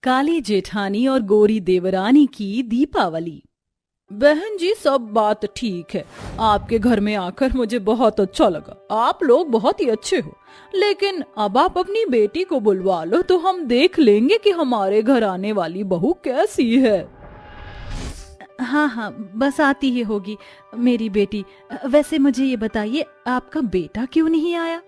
काली जेठानी और गोरी देवरानी की दीपावली। बहन जी, सब बात ठीक है। आपके घर में आकर मुझे बहुत अच्छा लगा। आप लोग बहुत ही अच्छे हो, लेकिन अब आप अपनी बेटी को बुलवा लो तो हम देख लेंगे कि हमारे घर आने वाली बहू कैसी है। हाँ हाँ, बस आती ही होगी मेरी बेटी। वैसे मुझे ये बताइए, आपका बेटा क्यों नहीं आया?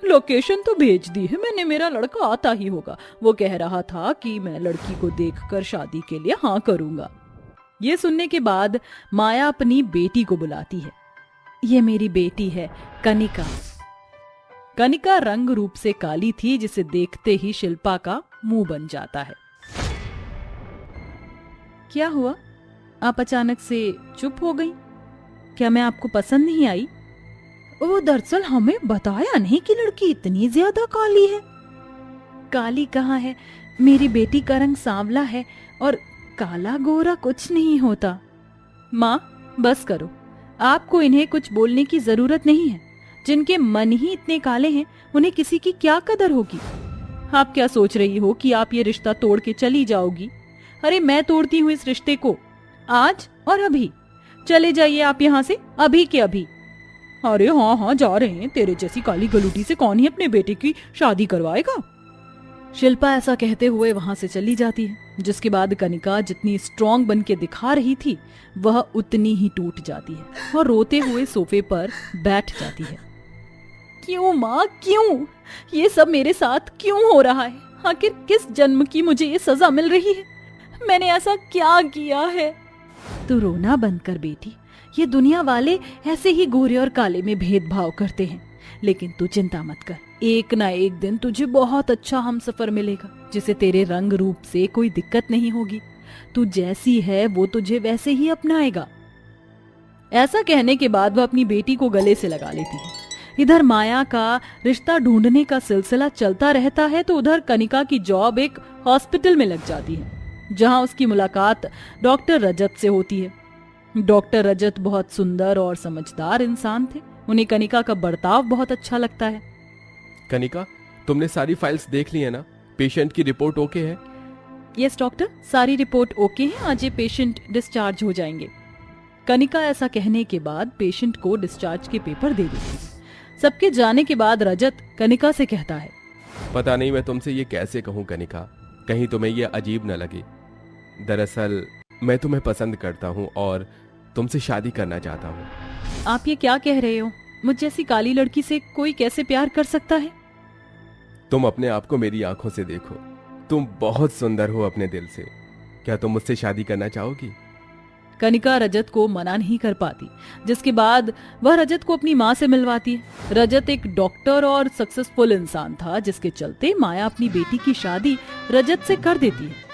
लोकेशन तो भेज दी है मैंने, मेरा लड़का आता ही होगा। वो कह रहा था कि मैं लड़की को देखकर शादी के लिए हाँ करूंगा। ये सुनने के बाद माया अपनी बेटी को बुलाती है। ये मेरी बेटी है कनिका। कनिका रंग रूप से काली थी, जिसे देखते ही शिल्पा का मुंह बन जाता है। क्या हुआ, आप अचानक से चुप हो गई? क्या मैं आपको पसंद नहीं आई? वो दरअसल हमें बताया नहीं कि लड़की इतनी ज्यादा काली है। काली कहाँ है, मेरी बेटी का रंग सांवला है और काला गोरा कुछ नहीं होता। माँ बस करो, आपको इन्हें कुछ बोलने की जरूरत नहीं है। जिनके मन ही इतने काले हैं, उन्हें किसी की क्या कदर होगी। आप क्या सोच रही हो कि आप ये रिश्ता तोड़ के चली जाओगी? अरे मैं तोड़ती हूँ इस रिश्ते को, आज और अभी। चले जाइए आप यहाँ से, अभी के अभी। अरे हाँ हाँ, जा रहे हैं। तेरे जैसी काली गलूटी से कौन ही अपने बेटे की शादी करवाएगा। शिल्पा ऐसा कहते हुए वहां से चली जाती है, जिसके बाद कनिका जितनी स्ट्रॉन्ग बन के दिखा रही थी, वह उतनी ही टूट जाती है और रोते हुए सोफे पर बैठ जाती है। क्यों माँ, क्यों ये सब मेरे साथ क्यों हो रहा है? आखिर किस जन्म की मुझे ये सजा मिल रही है? मैंने ऐसा क्या किया है? तू रोना बंद कर बेटी। ये दुनिया वाले ऐसे ही गोरे और काले में भेदभाव करते हैं, लेकिन तू चिंता मत कर। एक ना एक दिन तुझे बहुत अच्छा हमसफर मिलेगा, जिसे तेरे रंग रूप से कोई दिक्कत नहीं होगी। तू जैसी है वो तुझे वैसे ही अपनाएगा। ऐसा कहने के बाद वह अपनी बेटी को गले से लगा लेती है। इधर माया का रिश्ता ढूंढने का सिलसिला चलता रहता है, तो उधर कनिका की जॉब एक हॉस्पिटल में लग जाती है, जहां उसकी मुलाकात डॉक्टर रजत से होती है। डॉक्टर रजत बहुत सुंदर और समझदार इंसान थे। उन्हें कनिका का बर्ताव बहुत अच्छा लगता है। कनिका, तुमने सारी फाइल्स देख ली है ना? पेशेंट की रिपोर्ट ओके है? यस डॉक्टर, सारी रिपोर्ट ओके है। आज ये पेशेंट डिस्चार्ज हो जाएंगे। कनिका ऐसा कहने के बाद पेशेंट को डिस्चार्ज के पेपर दे देती है। सबके जाने के बाद रजत कनिका से कहता है, पता नहीं मैं तुमसे ये कैसे कहूँ कनिका, कहीं तुम्हें ये अजीब न लगे। दरअसल मैं तुम्हें पसंद करता हूँ और तुमसे शादी करना चाहता हूँ। आप ये क्या कह रहे हो? मुझ जैसी काली लड़की से कोई कैसे प्यार कर सकता है? तुम अपने आप को मेरी आंखों से देखो, तुम बहुत सुंदर हो अपने दिल से। क्या तुम मुझसे शादी करना चाहोगी? कनिका रजत को मना नहीं कर पाती, जिसके बाद वह रजत को अपनी माँ से मिलवाती है। रजत एक डॉक्टर और सक्सेसफुल इंसान था, जिसके चलते माया अपनी बेटी की शादी रजत से कर देती है।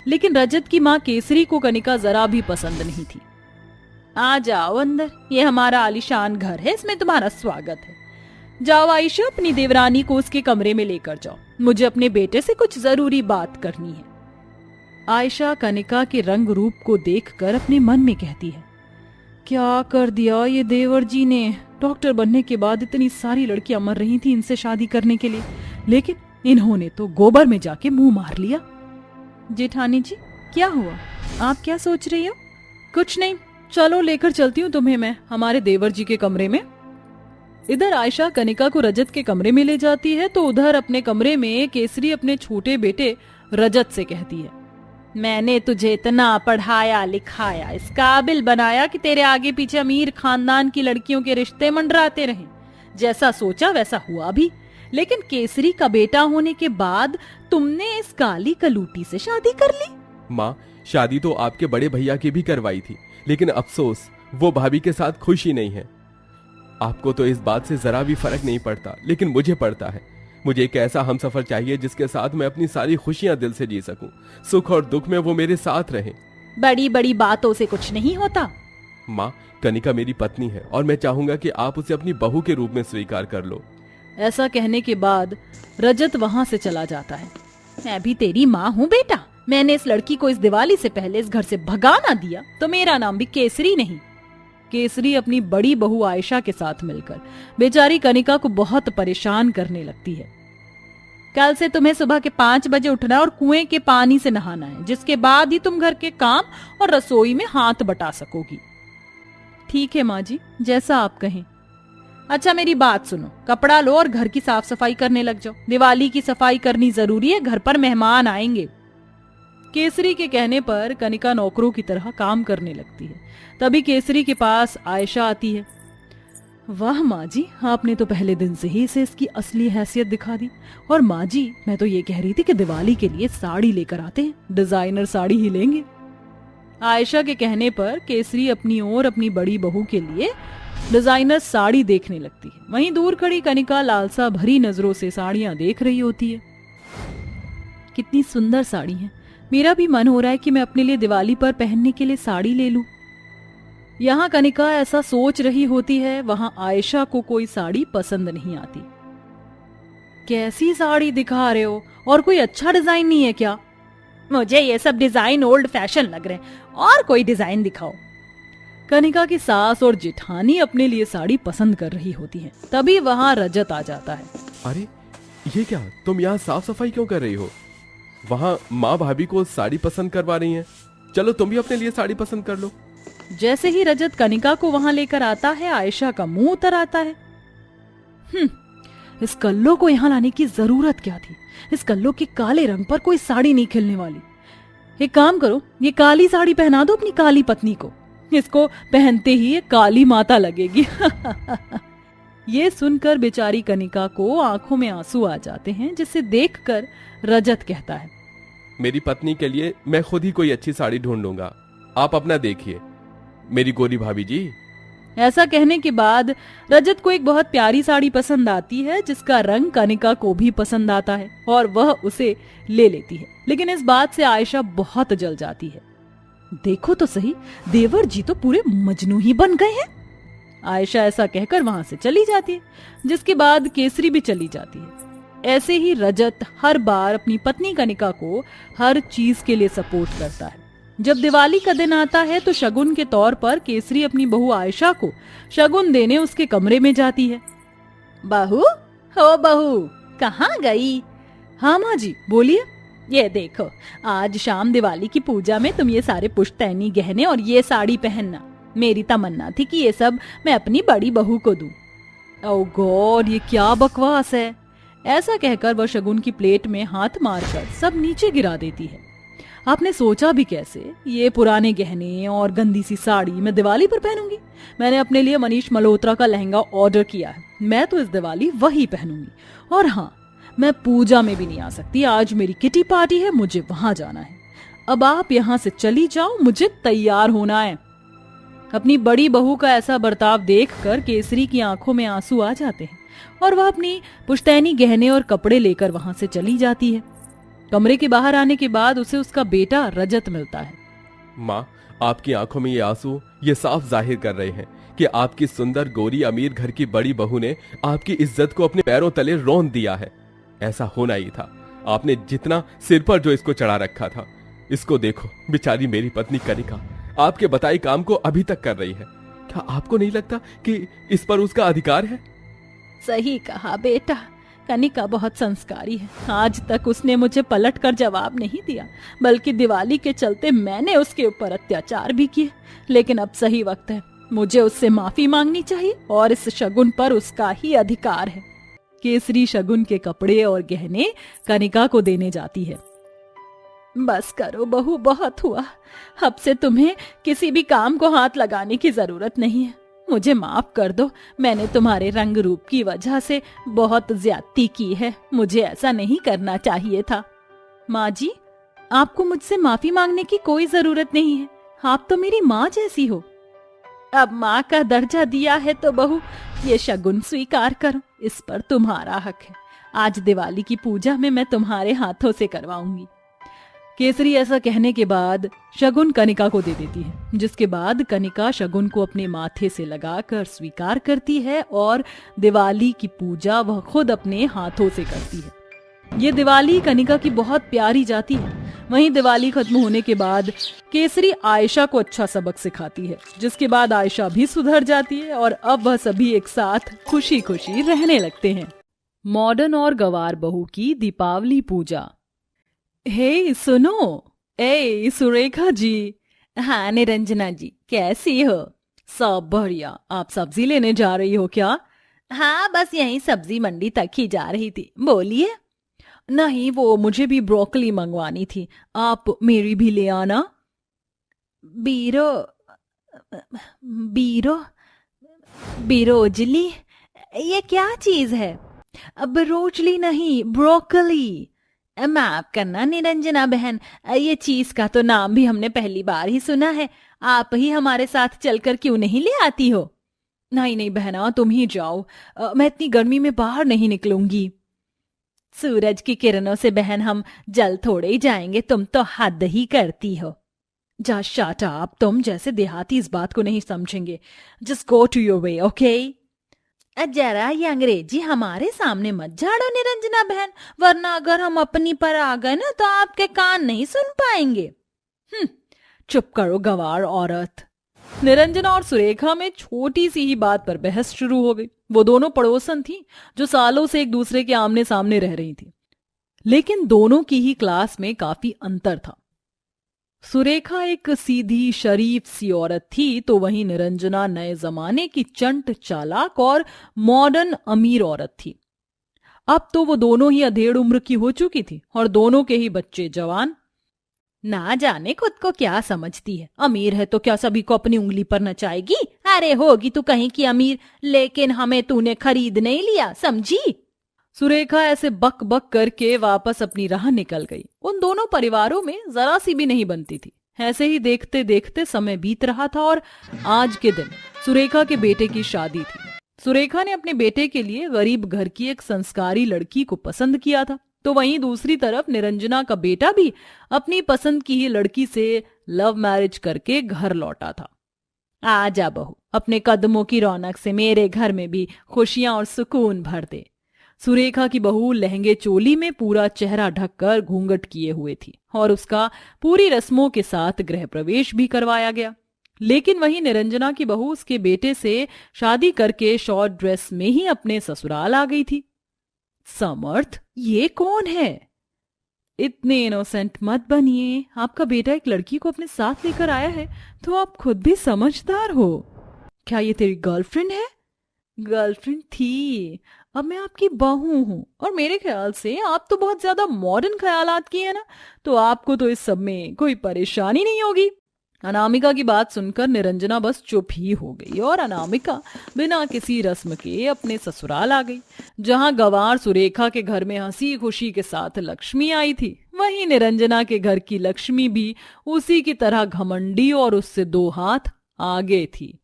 लेकिन रजत की माँ केसरी को कनिका जरा भी पसंद नहीं थी। आ जाओ अंदर, ये हमारा आलीशान घर है, इसमें तुम्हारा स्वागत है। जाओ आयशा, अपनी देवरानी को उसके कमरे में लेकर जाओ। मुझे अपने बेटे से कुछ जरूरी बात करनी है। आयशा कनिका के रंग रूप को देखकर अपने मन में कहती है, क्या कर दिया ये देवर जी ने। डॉक्टर बनने के बाद इतनी सारी लड़कियां मर रही थी इनसे शादी करने के लिए, लेकिन इन्होंने तो गोबर में जाके मुंह मार लिया। जेठानी जी, क्या हुआ? आप क्या सोच रही हो? कुछ नहीं, चलो लेकर चलती हूँ तुम्हें मैं हमारे देवर जी के कमरे में। इधर आयशा कनिका को रजत के कमरे में ले जाती है, तो उधर अपने कमरे में केसरी अपने छोटे बेटे रजत से कहती है, मैंने तुझे इतना पढ़ाया लिखाया, इस काबिल बनाया कि तेरे आगे पीछे अमीर खानदान की लड़कियों के रिश्ते मंडराते रहे। जैसा सोचा वैसा हुआ भी, लेकिन केसरी का बेटा होने के बाद तुमने इस काली कलूटी से शादी कर ली। माँ, शादी तो आपके बड़े भैया की भी करवाई थी, लेकिन अफसोस वो भाभी के साथ खुश ही नहीं है। आपको तो इस बात से जरा भी फर्क नहीं पड़ता, लेकिन मुझे पड़ता है। मुझे एक ऐसा हमसफर चाहिए जिसके साथ मैं अपनी सारी खुशियां दिल से जी सकूं। सुख और दुख में वो मेरे साथ रहे। बड़ी बड़ी बातों से कुछ नहीं होता। माँ, कनिका मेरी पत्नी है और मैं चाहूंगा कि आप उसे अपनी बहू के रूप में स्वीकार कर लो। ऐसा कहने के बाद रजत वहां से चला जाता है। मैं भी तेरी माँ हूँ बेटा। मैंने इस लड़की को इस दिवाली से पहले इस घर से भगा ना दिया तो मेरा नाम भी केसरी नहीं। केसरी अपनी बड़ी बहू आयशा के साथ मिलकर बेचारी कनिका को बहुत परेशान करने लगती है। कल से तुम्हें सुबह के 5 बजे उठना है और कुएं के पानी से नहाना है, जिसके बाद ही तुम घर के काम और रसोई में हाथ बटा सकोगी। ठीक है माँ जी, जैसा आप कहें। अच्छा मेरी बात सुनो, कपड़ा लो और घर की साफ सफाई करने लग जाओ। दिवाली की सफाई करनी जरूरी है, घर पर मेहमान आएंगे। केसरी के कहने पर कनिका नौकरों की तरह काम करने लगती है। तभी केसरी के पास आयशा आती है। वाह माँ जी, आपने तो पहले दिन से ही इसे इसकी असली हैसियत दिखा दी। और माँ जी, मैं तो ये कह रही थी कि दिवाली के लिए साड़ी लेकर आते हैं, डिजाइनर साड़ी ही लेंगे। आयशा के कहने पर केसरी अपनी ओर अपनी बड़ी बहू के लिए डिजाइनर साड़ी देखने लगती है। वहीं दूर खड़ी कनिका लालसा भरी नजरों से साड़ियां देख रही होती है। कितनी सुंदर साड़ी है, मेरा भी मन हो रहा है कि मैं अपने लिए दिवाली पर पहनने के लिए साड़ी ले लूं। यहाँ कनिका ऐसा सोच रही होती है, वहां आयशा को कोई साड़ी पसंद नहीं आती। कैसी साड़ी दिखा रहे हो, और कोई अच्छा डिजाइन नहीं है क्या? मुझे ये सब डिजाइन ओल्ड फैशन लग रहे हैं, और कोई डिजाइन दिखाओ। कनिका की सास और जेठानी अपने लिए साड़ी पसंद कर रही होती हैं। तभी वहां रजत आ जाता है। अरे ये क्या, तुम यहाँ साफ सफाई क्यों कर रही हो? वहाँ माँ भाभी को साड़ी पसंद करवा रही हैं। चलो तुम भी अपने लिए साड़ी पसंद कर लो। जैसे ही रजत कनिका को वहां लेकर आता है, आयशा का मुंह उतर आता है। इस कल्लो को यहाँ लाने की जरूरत क्या थी? इस कल्लो के काले रंग पर कोई साड़ी नहीं खिलने वाली। एक काम करो, ये काली साड़ी पहना दो अपनी काली पत्नी को, इसको पहनते ही ये काली माता लगेगी। ये सुनकर बेचारी कनिका को आंखों में आंसू आ जाते हैं, जिसे देखकर रजत कहता है, मेरी पत्नी के लिए मैं खुद ही कोई अच्छी साड़ी ढूंढ लूंगा, आप अपना देखिए मेरी गोरी भाभी जी। ऐसा कहने के बाद रजत को एक बहुत प्यारी साड़ी पसंद आती है, जिसका रंग कनिका को भी पसंद आता है और वह उसे ले लेती है। लेकिन इस बात से आयशा बहुत जल जाती है। देखो तो सही, देवर जी तो पूरे मजनू ही बन गए हैं। आयशा ऐसा कहकर वहां से चली जाती है, जिसके बाद केसरी भी चली जाती है। ऐसे ही रजत हर बार अपनी पत्नी कनिका को हर चीज के लिए सपोर्ट करता है। जब दिवाली का दिन आता है तो शगुन के तौर पर केसरी अपनी बहू आयशा को शगुन देने उसके कमरे में जाती है। बहू, हो बहू, कहाँ गई? हाँ माँ जी, बोलिए। ये देखो, आज शाम दिवाली की पूजा में तुम ये सारे पुश्तैनी गहने और ये साड़ी पहनना। मेरी तमन्ना थी कि ये सब मैं अपनी बड़ी बहू को दूं। ओह गॉड, ये क्या बकवास है। ऐसा कहकर वह शगुन की प्लेट में हाथ मारकर सब नीचे गिरा देती है। आपने सोचा भी कैसे, ये पुराने गहने और गंदी सी साड़ी मैं दिवाली पर पहनूंगी? मैंने अपने लिए मनीष मल्होत्रा का लहंगा ऑर्डर किया है, मैं तो इस दिवाली वही पहनूंगी। और हाँ, मैं पूजा में भी नहीं आ सकती, आज मेरी किटी पार्टी है, मुझे वहां जाना है। अब आप यहाँ से चली जाओ, मुझे तैयार होना है। अपनी बड़ी बहू का ऐसा बर्ताव देखकर केसरी की आंखों में आंसू आ जाते हैं और वह अपनी पुश्तैनी गहने और कपड़े लेकर वहां से चली जाती है। कमरे के बाहर आने के बाद उसे उसका बेटा रजत मिलता है। माँ, आपकी आंखों में ये आंसू ये साफ जाहिर कर रहे हैं कि आपकी सुंदर गोरी अमीर घर की बड़ी बहू ने आपकी इज्जत को अपने पैरों तले रौंद दिया है। ऐसा होना ही था। आपने जितना सिर पर जो इसको चढ़ा रखा था, इसको देखो, बेचारी मेरी पत्नी कनिका आपके बताए काम को अभी तक कर रही है। क्या आपको नहीं लगता कि इस पर उसका अधिकार है? सही कहा बेटा, कनिका बहुत संस्कारी है। आज तक उसने मुझे पलट कर जवाब नहीं दिया, बल्कि दिवाली के चलते मैंने उसके ऊपर अत्याचार भी किए। लेकिन अब सही वक्त है, मुझे उससे माफी मांगनी चाहिए और इस शगुन पर उसका ही अधिकार है। केसरी शगुन के कपड़े और गहने कनिका को देने जाती है। बस करो बहू, बहुत हुआ। अब से तुम्हें किसी भी काम को हाथ लगाने की जरूरत नहीं है। मुझे माफ कर दो, मैंने तुम्हारे रंग रूप की वजह से बहुत ज्यादती की है। मुझे ऐसा नहीं करना चाहिए था। माँ जी, आपको मुझसे माफी मांगने की कोई जरूरत नहीं है, आप तो मेरी माँ जैसी हो। अब माँ का दर्जा दिया है तो बहू, ये शगुन स्वीकार करो, इस पर तुम्हारा हक है। आज दिवाली की पूजा में मैं तुम्हारे हाथों से करवाऊंगी। केसरी ऐसा कहने के बाद शगुन कनिका को दे देती है, जिसके बाद कनिका शगुन को अपने माथे से लगाकर स्वीकार करती है और दिवाली की पूजा वह खुद अपने हाथों से करती है। ये दिवाली कनिका की बहुत प्यारी जाती है। वहीं दिवाली खत्म होने के बाद केसरी आयशा को अच्छा सबक सिखाती है, जिसके बाद आयशा भी सुधर जाती है और अब वह सभी एक साथ खुशी खुशी रहने लगते हैं। मॉडर्न और गवार बहू की दीपावली पूजा। हे सुनो, ए सुरेखा जी। हाँ निरंजना जी, कैसी हो? सब बढ़िया। आप सब्जी लेने जा रही हो क्या? हाँ बस यहीं सब्जी मंडी तक ही जा रही थी, बोलिए। नहीं, वो मुझे भी ब्रोकली मंगवानी थी, आप मेरी भी ले आना। बीरो बीरो बिरोजली, ये क्या चीज है? अब रोजली नहीं, ब्रोकली। माफ करना निरंजना बहन, ये चीज का तो नाम भी हमने पहली बार ही सुना है। आप ही हमारे साथ चलकर क्यों नहीं ले आती हो? नहीं नहीं बहना, तुम ही जाओ, मैं इतनी गर्मी में बाहर नहीं निकलूंगी। सूरज की किरणों से बहन हम जल थोड़े ही जाएंगे, तुम तो हद ही करती हो। जा शट अप, तुम जैसे देहाती इस बात को नहीं समझेंगे। Just go to your way, okay? जरा ये अंग्रेजी हमारे सामने मत झाड़ो निरंजना बहन, वरना अगर हम अपनी पर आ गए ना तो आपके कान नहीं सुन पाएंगे। चुप करो गवार औरत। निरंजना और सुरेखा में छोटी सी ही बात पर बहस शुरू हो गई। वो दोनों पड़ोसन थी जो सालों से एक दूसरे के आमने सामने रह रही थी, लेकिन दोनों की ही क्लास में काफी अंतर था। सुरेखा एक सीधी शरीफ सी औरत थी, तो वहीं निरंजना नए जमाने की चंट चालाक और मॉडर्न अमीर औरत थी। अब तो वो दोनों ही अधेड़ उम्र की हो चुकी थी और दोनों के ही बच्चे जवान। ना जाने खुद को क्या समझती है, अमीर है तो क्या सभी को अपनी उंगली पर नचाएगी? अरे होगी तू कहीं की अमीर, लेकिन हमें तूने खरीद नहीं लिया, समझी? सुरेखा ऐसे बक बक करके वापस अपनी राह निकल गई। उन दोनों परिवारों में जरा सी भी नहीं बनती थी। ऐसे ही देखते देखते समय बीत रहा था और आज के दिन सुरेखा के बेटे की शादी थी। सुरेखा ने अपने बेटे के लिए गरीब घर की एक संस्कारी लड़की को पसंद किया था, तो वहीं दूसरी तरफ निरंजना का बेटा भी अपनी पसंद की ही लड़की से लव मैरिज करके घर लौटा था। आजा बहू, अपने कदमों की रौनक से मेरे घर में भी खुशियां और सुकून भर दे। सुरेखा की बहू लहंगे चोली में पूरा चेहरा ढककर घूंघट किए हुए थी और उसका पूरी रस्मों के साथ गृह प्रवेश भी करवाया गया। लेकिन वहीं निरंजना की बहू उसके बेटे से शादी करके शॉर्ट ड्रेस में ही अपने ससुराल आ गई थी। समर्थ, ये कौन है? इतने इनोसेंट मत बनिए। आपका बेटा एक लड़की को अपने साथ लेकर आया है तो आप खुद भी समझदार हो। क्या ये तेरी गर्लफ्रेंड है? गर्लफ्रेंड थी, अब मैं आपकी बहू हूं और मेरे ख्याल से आप तो बहुत ज्यादा मॉडर्न ख्यालात की है ना, तो आपको तो इस सब में कोई परेशानी नहीं होगी। अनामिका की बात सुनकर निरंजना बस चुप ही हो गई और अनामिका बिना किसी रस्म के अपने ससुराल आ गई, जहां गवार सुरेखा के घर में हंसी खुशी के साथ लक्ष्मी आई थी। वहीं निरंजना के घर की लक्ष्मी भी उसी की तरह घमंडी और उससे 2 हाथ आगे थी।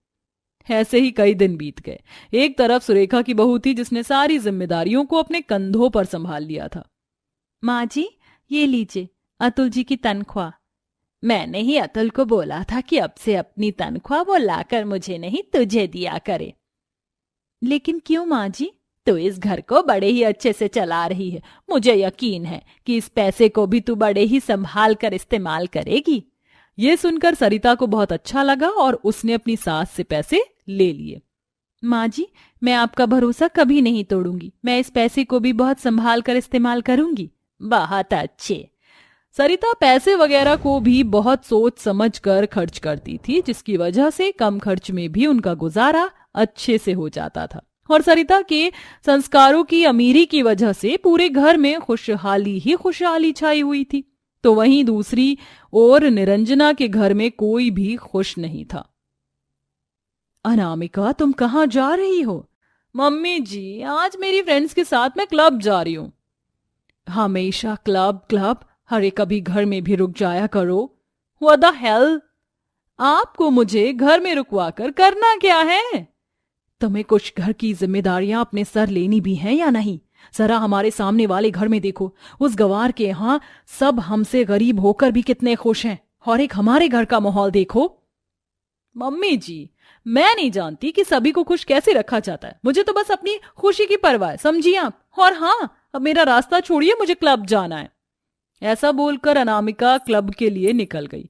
ऐसे ही कई दिन बीत गए। एक तरफ सुरेखा की बहू थी जिसने सारी जिम्मेदारियों को अपने कंधों पर संभाल लिया था। माँ जी, ये लीजिए अतुल जी की तनख्वाह। मैंने ही अतुल को बोला था कि अब से अपनी तनख्वाह वो लाकर मुझे नहीं तुझे दिया करे। लेकिन क्यों माँ जी? तो इस घर को बड़े ही अच्छे से चला रही है, मुझे यकीन है कि इस पैसे को भी तू बड़े ही संभाल कर इस्तेमाल करेगी। ये सुनकर सरिता को बहुत अच्छा लगा और उसने अपनी सास से पैसे ले लिए। माँ जी, मैं आपका भरोसा कभी नहीं तोड़ूंगी, मैं इस पैसे को भी बहुत संभाल कर इस्तेमाल करूंगी। बहुत अच्छे। सरिता पैसे वगैरह को भी बहुत सोच समझ कर खर्च करती थी, जिसकी वजह से कम खर्च में भी उनका गुजारा अच्छे से हो जाता था। और सरिता के संस्कारों की अमीरी की वजह से पूरे घर में खुशहाली ही खुशहाली छाई हुई थी। तो वहीं दूसरी ओर निरंजना के घर में कोई भी खुश नहीं था। अनामिका, तुम कहाँ जा रही हो? मम्मी जी, आज मेरी फ्रेंड्स के साथ मैं क्लब जा रही हूँ। हमेशा क्लब क्लब, अरे कभी घर में भी रुक जाया करो। What the hell? आपको मुझे घर में रुकवा कर करना क्या है? तुम्हें कुछ घर की जिम्मेदारियां अपने सर लेनी भी हैं या नहीं? जरा हमारे सामने वाले घर में देखो, उस गवार के यहाँ सब हमसे गरीब होकर भी कितने खुश हैं, और एक हमारे घर का माहौल देखो। मम्मी जी, मैं नहीं जानती कि सभी को खुश कैसे रखा जाता है, मुझे तो बस अपनी खुशी की परवाह है, समझिए आप। और हाँ, अब मेरा रास्ता छोड़िए, मुझे क्लब जाना है। ऐसा बोलकर अनामिका क्लब के लिए निकल गई।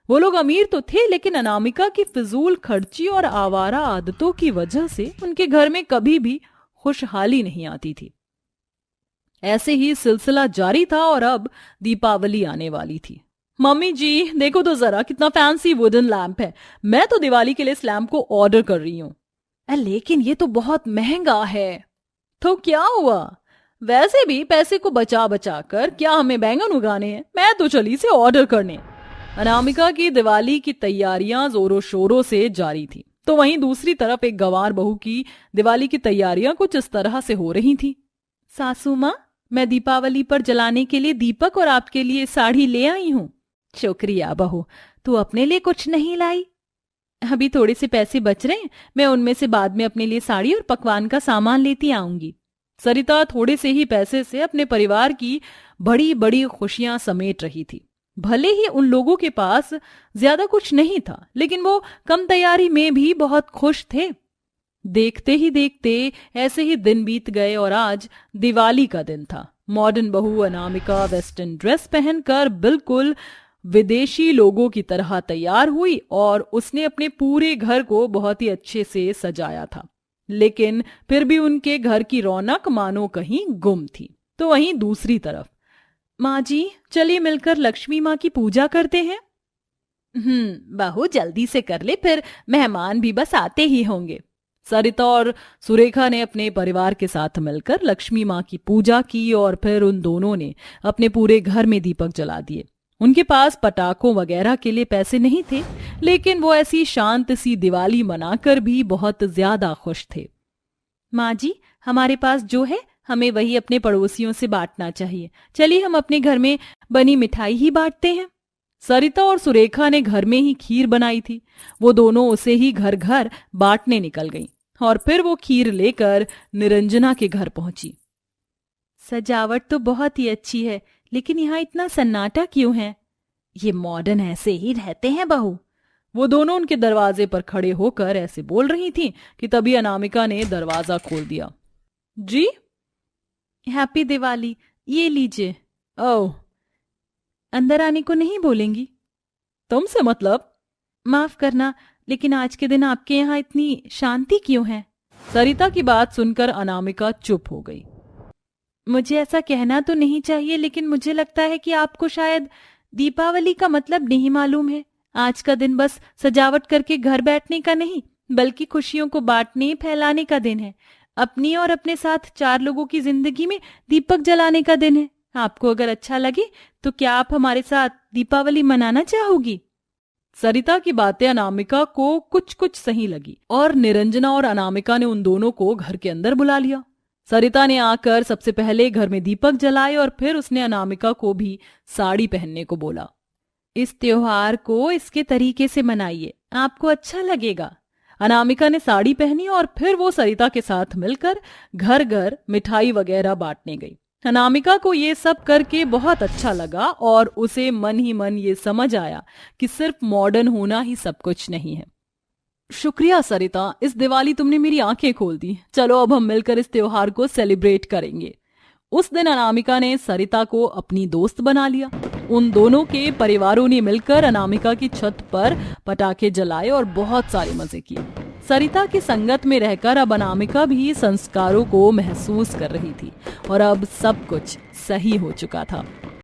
वो लोग अमीर तो थे, लेकिन अनामिका की फिजूल खर्ची और आवारा आदतों की वजह से उनके घर में कभी भी खुशहाली नहीं आती थी। ऐसे ही सिलसिला जारी था और अब दीपावली आने वाली थी। मम्मी जी देखो तो जरा कितना फैंसी वुडन लैंप है, मैं तो दिवाली के लिए इस लैंप को ऑर्डर कर रही हूँ। लेकिन ये तो बहुत महंगा है। तो क्या हुआ, वैसे भी पैसे को बचा बचा कर क्या हमें बैंगन उगाने हैं, मैं तो चली से ऑर्डर करने। अनामिका की दिवाली की तैयारियां जोरों शोरों से जारी थी, तो वहीं दूसरी तरफ एक गंवार बहू की दिवाली की तैयारियां कुछ इस तरह से हो रही थी। सासू माँ, मैं दीपावली पर जलाने के लिए दीपक और आपके लिए साड़ी ले आई हूँ। शुक्रिया बहू, तू अपने लिए कुछ नहीं लाई? अभी थोड़े से पैसे बच रहे हैं, मैं उनमें से बाद में अपने लिए साड़ी और पकवान का सामान लेती आऊंगी। सरिता थोड़े से ही पैसे से अपने परिवार की बड़ी बड़ी खुशियां समेट रही थी। भले ही उन लोगों के पास ज्यादा कुछ नहीं था, लेकिन वो कम तैयारी में भी बहुत खुश थे। देखते ही देखते ऐसे ही दिन बीत गए और आज दिवाली का दिन था। मॉडर्न बहू अनामिका वेस्टर्न ड्रेस पहनकर बिल्कुल विदेशी लोगों की तरह तैयार हुई और उसने अपने पूरे घर को बहुत ही अच्छे से सजाया था, लेकिन फिर भी उनके घर की रौनक मानो कहीं गुम थी। तो वहीं दूसरी तरफ, माँ जी चलिए मिलकर लक्ष्मी माँ की पूजा करते हैं। बहू जल्दी से कर ले, फिर मेहमान भी बस आते ही होंगे। सरिता और सुरेखा ने अपने परिवार के साथ मिलकर लक्ष्मी माँ की पूजा की और फिर उन दोनों ने अपने पूरे घर में दीपक जला दिए। उनके पास पटाखों वगैरह के लिए पैसे नहीं थे, लेकिन वो ऐसी शांत सी दिवाली मनाकर भी बहुत ज्यादा खुश थे। माँ जी हमारे पास जो है हमें वही अपने पड़ोसियों से बांटना चाहिए, चलिए हम अपने घर में बनी मिठाई ही बांटते हैं। सरिता और सुरेखा ने घर में ही खीर बनाई थी, वो दोनों उसे ही घर घर बांटने निकल गईं और फिर वो खीर लेकर निरंजना के घर पहुंची। सजावट तो बहुत ही अच्छी है, लेकिन यहाँ इतना सन्नाटा क्यों है? ये मॉडर्न ऐसे ही रहते हैं बहू। वो दोनों उनके दरवाजे पर खड़े होकर ऐसे बोल रही थीं कि तभी अनामिका ने दरवाजा खोल दिया। जी हैप्पी दिवाली, ये लीजिए। ओह, अंदर आने को नहीं बोलेंगी? तुमसे मतलब? माफ करना, लेकिन आज के दिन आपके यहाँ इतनी शांति क्यों है? सरिता की बात सुनकर अनामिका चुप हो गई। मुझे ऐसा कहना तो नहीं चाहिए, लेकिन मुझे लगता है कि आपको शायद दीपावली का मतलब नहीं मालूम है। आज का दिन बस सजावट करके घर बैठने का नहीं, बल्कि खुशियों को बांटने फैलाने का दिन है। अपनी और अपने साथ 4 लोगों की जिंदगी में दीपक जलाने का दिन है। आपको अगर अच्छा लगे तो क्या आप हमारे साथ दीपावली मनाना चाहोगी? सरिता की बातें अनामिका को कुछ कुछ सही लगी और निरंजना और अनामिका ने उन दोनों को घर के अंदर बुला लिया। सरिता ने आकर सबसे पहले घर में दीपक जलाए और फिर उसने अनामिका को भी साड़ी पहनने को बोला। इस त्योहार को इसके तरीके से मनाइए, आपको अच्छा लगेगा। अनामिका ने साड़ी पहनी और फिर वो सरिता के साथ मिलकर घर घर मिठाई वगैरह बांटने गई। अनामिका को ये सब करके बहुत अच्छा लगा और उसे मन ही मन ये समझ आया कि सिर्फ मॉडर्न होना ही सब कुछ नहीं है। शुक्रिया सरिता, इस दिवाली तुमने मेरी आंखें खोल दी। चलो अब हम मिलकर इस त्योहार को सेलिब्रेट करेंगे। उस दिन अनामिका ने सरिता को अपनी दोस्त बना लिया। उन दोनों के परिवारों ने मिलकर अनामिका की छत पर पटाखे जलाए और बहुत सारे मजे किए। सरिता की संगत में रहकर अब अनामिका भी संस्कारों को महसूस कर रही थी और अब सब कुछ सही हो चुका था।